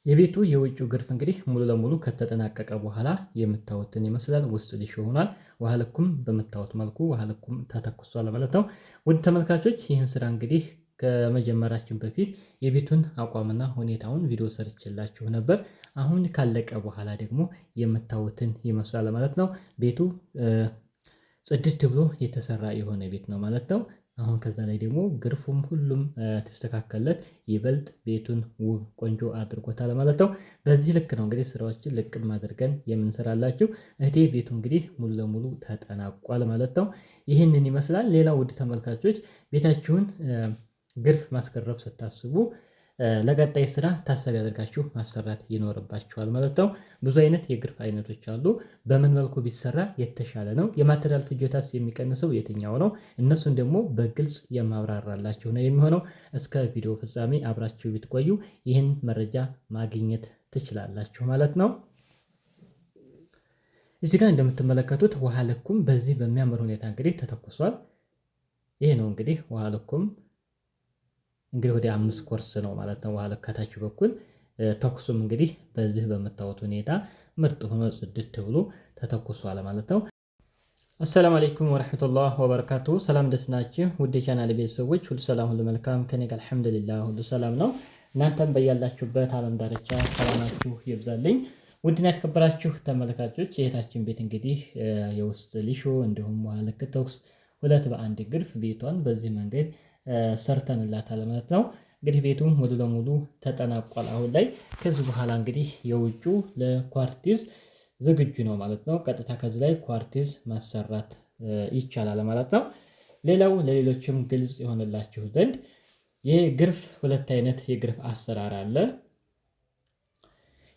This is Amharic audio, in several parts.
የቤቱ የውጭው ግርፍ እንግዲህ ሙሉ ለሙሉ ከተጠናቀቀ በኋላ የምታዩትን ይመስላል። ውስጡ ሊሾ ሆኗል። ውሃ ልኩም በምታዩት መልኩ ውሃ ልኩም ተተኩሷል ማለት ነው። ውድ ተመልካቾች ይህን ስራ እንግዲህ ከመጀመራችን በፊት የቤቱን አቋምና ሁኔታውን ቪዲዮ ሰርችላችሁ ነበር። አሁን ካለቀ በኋላ ደግሞ የምታዩትን ይመስላል ማለት ነው። ቤቱ ጽድት ብሎ የተሰራ የሆነ ቤት ነው ማለት ነው። አሁን ከዛ ላይ ደግሞ ግርፉም ሁሉም ተስተካከለት ይበልጥ ቤቱን ውብ ቆንጆ አድርጎታል ማለት ነው። በዚህ ልክ ነው እንግዲህ ስራዎችን ልቅም አድርገን የምንሰራላችሁ። እህቴ ቤቱ እንግዲህ ሙሉ ለሙሉ ተጠናቋል ማለት ነው። ይህንን ይመስላል። ሌላው ውድ ተመልካቾች ቤታችሁን ግርፍ ማስገረፍ ስታስቡ ለቀጣይ ስራ ታሳቢ አድርጋችሁ ማሰራት ይኖርባችኋል ማለት ነው። ብዙ አይነት የግርፍ አይነቶች አሉ። በምን መልኩ ቢሰራ የተሻለ ነው? የማቴሪያል ፍጆታስ የሚቀንሰው የትኛው ነው? እነሱን ደግሞ በግልጽ የማብራራላችሁ ነው የሚሆነው። እስከ ቪዲዮ ፍጻሜ አብራችሁ ብትቆዩ ይህን መረጃ ማግኘት ትችላላችሁ ማለት ነው። እዚህ ጋር እንደምትመለከቱት ውሃ ልኩም በዚህ በሚያምር ሁኔታ እንግዲህ ተተኩሷል። ይሄ ነው እንግዲህ ውሃ ልኩም እንግዲህ ወደ 5 ኮርስ ነው ማለት ነው። ውሃ ከታች በኩል ተኩሱም እንግዲህ በዚህ በምታዩት ሁኔታ ምርጥ ሆኖ ጽድት ብሎ ተተኩሷል ማለት ነው። አሰላሙ አለይኩም ወራህመቱላህ ወበረካቱ። ሰላም ደስ ናችሁ ውድ የቻናሌ ቤተሰቦች፣ ሁሉ ሰላም ሁሉ መልካም ከኔ ጋር አልሐምዱሊላህ ሁሉ ሰላም ነው። እናንተም በያላችሁበት ዓለም ዳርቻ ሰላማችሁ ይብዛልኝ። ውድና የተከበራችሁ ተመልካቾች የእህታችን ቤት እንግዲህ የውስጥ ሊሾ እንዲሁም ውሃ ልክ ተኩስ 2 በ1 ግርፍ ቤቷን በዚህ መንገድ ሰርተንላታል ማለት ነው። እንግዲህ ቤቱ ሙሉ ለሙሉ ተጠናቋል አሁን ላይ። ከዚህ በኋላ እንግዲህ የውጩ ለኳርቲዝ ዝግጁ ነው ማለት ነው። ቀጥታ ከዚህ ላይ ኳርቲዝ ማሰራት ይቻላል ማለት ነው። ሌላው ለሌሎችም ግልጽ የሆነላችሁ ዘንድ የግርፍ 2 አይነት የግርፍ አሰራር አለ።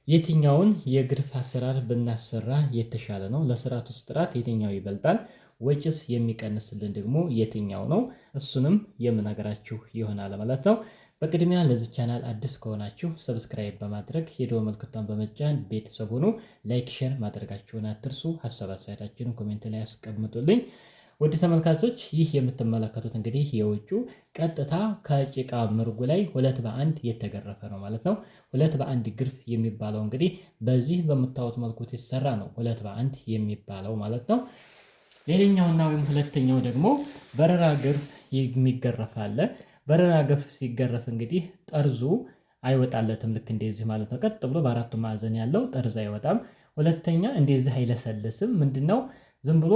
የትኛውን የግርፍ አሰራር ብናሰራ የተሻለ ነው? ለስራቱ ጥራት የትኛው ይበልጣል? ወጭስ የሚቀንስልን ደግሞ የትኛው ነው? እሱንም የምነግራችሁ ይሆናል ማለት ነው። በቅድሚያ ለዚህ ቻናል አዲስ ከሆናችሁ ሰብስክራይብ በማድረግ የደወል ምልክቱን በመጫን ቤተሰብ ሁኑ። ላይክ ሼር ማድረጋችሁን አትርሱ። ሐሳብ አስተያየታችሁን ኮሜንት ላይ አስቀምጡልኝ። ውድ ተመልካቾች ይህ የምትመለከቱት እንግዲህ የውጩ ቀጥታ ከጭቃ ምርጉ ላይ 2 በ1 የተገረፈ ነው ማለት ነው። 2 በ1 ግርፍ የሚባለው እንግዲህ በዚህ በምታዩት መልኩ ሲሰራ ነው 2 በ1 የሚባለው ማለት ነው። ሌላኛውና ወይም ሁለተኛው ደግሞ በረራ ግርፍ የሚገረፍ አለ። በረራ ግርፍ ሲገረፍ እንግዲህ ጠርዙ አይወጣለትም ልክ እንደዚህ ማለት ነው። ቀጥ ብሎ በአራቱ ማዕዘን ያለው ጠርዝ አይወጣም። ሁለተኛ እንደዚህ አይለሰልስም። ምንድነው ዝም ብሎ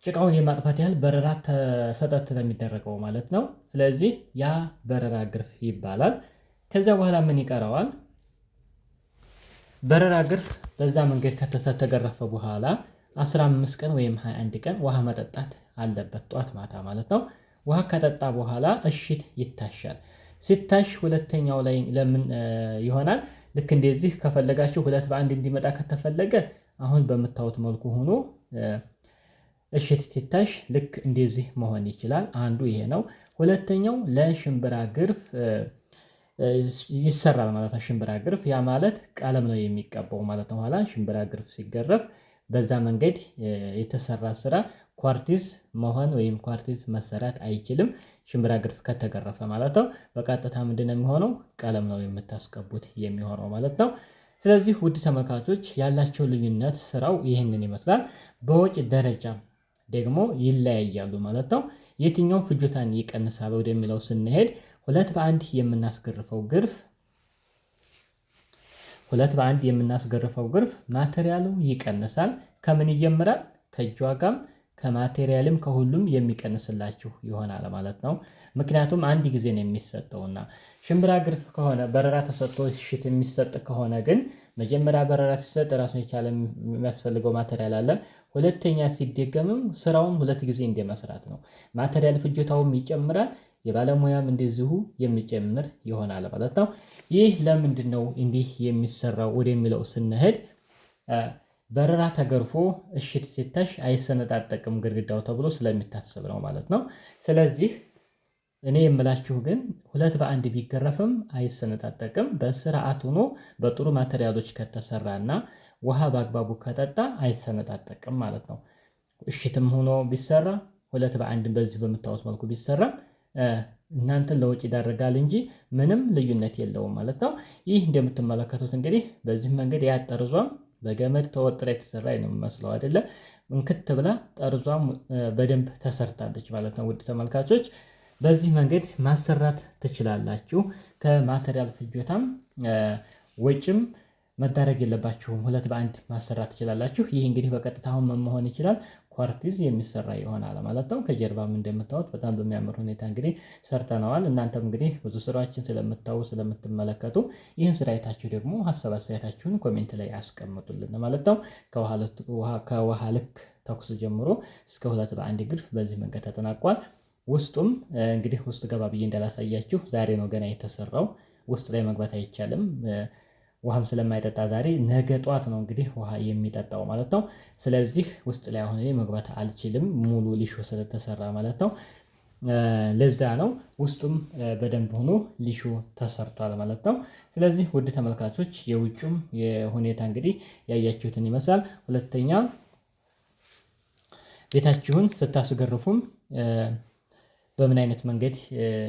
ጭቃውን የማጥፋት ያህል በረራ ተሰጠት ነው የሚደረገው ማለት ነው። ስለዚህ ያ በረራ ግርፍ ይባላል። ከዚያ በኋላ ምን ይቀረዋል? በረራ ግርፍ በዛ መንገድ ከተገረፈ በኋላ 15 ቀን ወይም 21 ቀን ውሃ መጠጣት አለበት፣ ጧት ማታ ማለት ነው። ውሃ ከጠጣ በኋላ እሽት ይታሻል። ሲታሽ ሁለተኛው ላይ ለምን ይሆናል? ልክ እንደዚህ ከፈለጋችሁ 2 በ1 እንዲመጣ ከተፈለገ አሁን በምታዩት መልኩ ሆኖ እሽት ሲታሽ ልክ እንደዚህ መሆን ይችላል። አንዱ ይሄ ነው። ሁለተኛው ለሽምብራ ግርፍ ይሰራል ማለት ነው። ሽምብራ ግርፍ ያ ማለት ቀለም ነው የሚቀባው ማለት ነው። ኋላ ሽምብራ ግርፍ ሲገረፍ በዛ መንገድ የተሰራ ስራ ኳርቲዝ መሆን ወይም ኳርቲዝ መሰራት አይችልም። ሽምብራ ግርፍ ከተገረፈ ማለት ነው። በቀጥታ ምንድነው የሚሆነው? ቀለም ነው የምታስቀቡት የሚሆነው ማለት ነው። ስለዚህ ውድ ተመልካቾች ያላቸው ልዩነት ስራው ይህንን ይመስላል። በወጭ ደረጃ ደግሞ ይለያያሉ ማለት ነው። የትኛው ፍጆታን ይቀንሳል ወደሚለው ስንሄድ 2 በ1 የምናስገርፈው ግርፍ 2 በ1 የምናስገርፈው ግርፍ ማቴሪያሉ ይቀንሳል። ከምን ይጀምራል? ከእጅ ዋጋም ከማቴሪያልም ከሁሉም የሚቀንስላችሁ ይሆናል ማለት ነው። ምክንያቱም አንድ ጊዜ ነው የሚሰጠውና ሽምብራ ግርፍ ከሆነ በረራ ተሰጥቶ ሽት የሚሰጥ ከሆነ ግን መጀመሪያ በረራ ሲሰጥ ራሱን የቻለ የሚያስፈልገው ማቴሪያል አለ። ሁለተኛ ሲደገምም ስራውን 2 ጊዜ እንደመስራት ነው። ማቴሪያል ፍጆታውም ይጨምራል፣ የባለሙያም እንደዚሁ የሚጨምር ይሆናል ማለት ነው። ይህ ለምንድነው እንዲህ የሚሰራው ወደሚለው ስንሄድ በረራ ተገርፎ እሽት ሲታሽ አይሰነጣጠቅም ግድግዳው ተብሎ ስለሚታሰብ ነው ማለት ነው። ስለዚህ እኔ የምላችሁ ግን 2 በ1 ቢገረፍም አይሰነጣጠቅም። በስርዓት ሆኖ በጥሩ ማቴሪያሎች ከተሰራና ውሃ በአግባቡ ከጠጣ አይሰነጣጠቅም ማለት ነው። እሽትም ሆኖ ቢሰራ 2 በ1 በዚህ በምታዩት መልኩ ቢሰራ እናንተን ለውጭ ይዳረጋል እንጂ ምንም ልዩነት የለውም ማለት ነው። ይህ እንደምትመለከቱት እንግዲህ በዚህ መንገድ ያጠርዟም በገመድ ተወጥራ የተሰራ ነው የሚመስለው አይደለ? እንክት ብላ ጠርዟም በደንብ ተሰርታለች ማለት ነው። ውድ ተመልካቾች በዚህ መንገድ ማሰራት ትችላላችሁ። ከማቴሪያል ፍጆታም ወጪም መዳረግ የለባችሁም። ሁለት በአንድ ማሰራት ትችላላችሁ። ይህ እንግዲህ በቀጥታ አሁን ምን መሆን ይችላል? ኳርቲዝ የሚሰራ ይሆናል ማለት ነው። ከጀርባም እንደምታዩት በጣም በሚያምር ሁኔታ እንግዲህ ሰርተነዋል። እናንተም እንግዲህ ብዙ ስራዎችን ስለምታዩ ስለምትመለከቱ ይህን ስራ አይታችሁ ደግሞ ሀሳብ አስተያየታችሁን ኮሜንት ላይ አስቀምጡልን ማለት ነው። ከውሃ ልክ ተኩስ ጀምሮ እስከ ሁለት በአንድ ግርፍ በዚህ መንገድ ተጠናቋል። ውስጡም እንግዲህ ውስጥ ገባ ብዬ እንዳላሳያችሁ ዛሬ ነው ገና የተሰራው። ውስጥ ላይ መግባት አይቻልም። ውሃም ስለማይጠጣ ዛሬ ነገ ጧት ነው እንግዲህ ውሃ የሚጠጣው ማለት ነው። ስለዚህ ውስጥ ላይ አሁን መግባት አልችልም ሙሉ ሊሾ ስለተሰራ ማለት ነው። ለዛ ነው ውስጡም በደንብ ሆኖ ሊሾ ተሰርቷል ማለት ነው። ስለዚህ ውድ ተመልካቾች የውጩም የሁኔታ እንግዲህ ያያችሁትን ይመስላል። ሁለተኛ ቤታችሁን ስታስገርፉም በምን አይነት መንገድ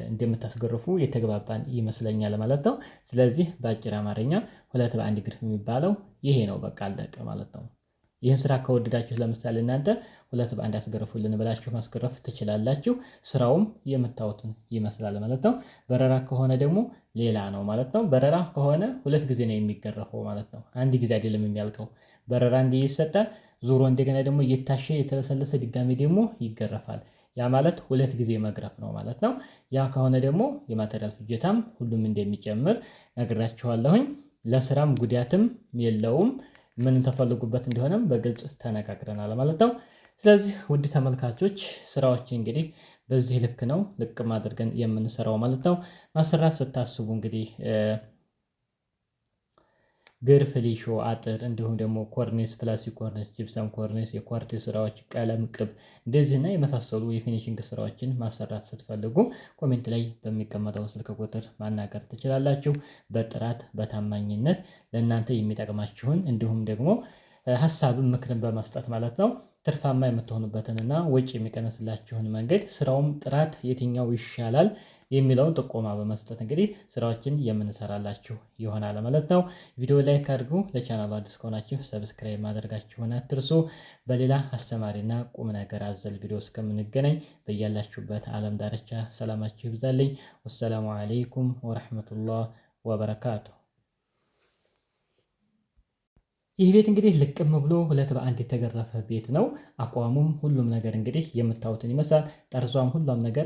እንደምታስገርፉ የተግባባን ይመስለኛል ማለት ነው። ስለዚህ በአጭር አማርኛ ሁለት በአንድ ግርፍ የሚባለው ይሄ ነው። በቃ አለቀ ማለት ነው። ይህን ስራ ከወደዳችሁ ለምሳሌ እናንተ ሁለት በአንድ አስገርፉልን ብላችሁ ማስገረፍ ትችላላችሁ። ስራውም የምታዩትን ይመስላል ማለት ነው። በረራ ከሆነ ደግሞ ሌላ ነው ማለት ነው። በረራ ከሆነ ሁለት ጊዜ ነው የሚገረፈው ማለት ነው። አንድ ጊዜ አይደለም የሚያልቀው። በረራ እንዲህ ይሰጣል። ዞሮ እንደገና ደግሞ እየታሸ የተለሰለሰ ድጋሚ ደግሞ ይገረፋል። ያ ማለት ሁለት ጊዜ መግረፍ ነው ማለት ነው። ያ ከሆነ ደግሞ የማቴሪያል ፍጆታም ሁሉም እንደሚጨምር ነግራችኋለሁኝ። ለስራም ጉዳትም የለውም። ምን ተፈልጉበት እንደሆነም በግልጽ ተነጋግረናል ማለት ነው። ስለዚህ ውድ ተመልካቾች ስራዎች እንግዲህ በዚህ ልክ ነው ልቅም አድርገን የምንሰራው ማለት ነው። ማሰራት ስታስቡ እንግዲህ ግርፍ፣ ሊሾ፣ አጥር እንዲሁም ደግሞ ኮርኒስ፣ ፕላስቲክ ኮርኒስ፣ ጂፕሰም ኮርኒስ፣ የኳርቲዝ ስራዎች፣ ቀለም ቅብ እንደዚህና የመሳሰሉ የፊኒሽንግ ስራዎችን ማሰራት ስትፈልጉ ኮሜንት ላይ በሚቀመጠው ስልክ ቁጥር ማናገር ትችላላችሁ። በጥራት በታማኝነት ለእናንተ የሚጠቅማችሁን እንዲሁም ደግሞ ሀሳብን ምክርን በመስጠት ማለት ነው ትርፋማ የምትሆኑበትንና ወጪ የሚቀንስላችሁን መንገድ ስራውም ጥራት የትኛው ይሻላል የሚለውን ጥቆማ በመስጠት እንግዲህ ስራዎችን የምንሰራላችሁ ይሆናል ማለት ነው። ቪዲዮ ላይክ አድርጉ። ለቻናሉ አዲስ ከሆናችሁ ሰብስክራይብ ማድረጋችሁን አትርሱ። በሌላ አስተማሪና ቁም ነገር አዘል ቪዲዮ እስከምንገናኝ በያላችሁበት ዓለም ዳርቻ ሰላማችሁ ይብዛልኝ። ወሰላሙ አለይኩም ወረሕመቱላህ ወበረካቱ። ይህ ቤት እንግዲህ ልቅም ብሎ ሁለት በአንድ የተገረፈ ቤት ነው። አቋሙም ሁሉም ነገር እንግዲህ የምታዩትን ይመስላል። ጠርዟም ሁሉም ነገር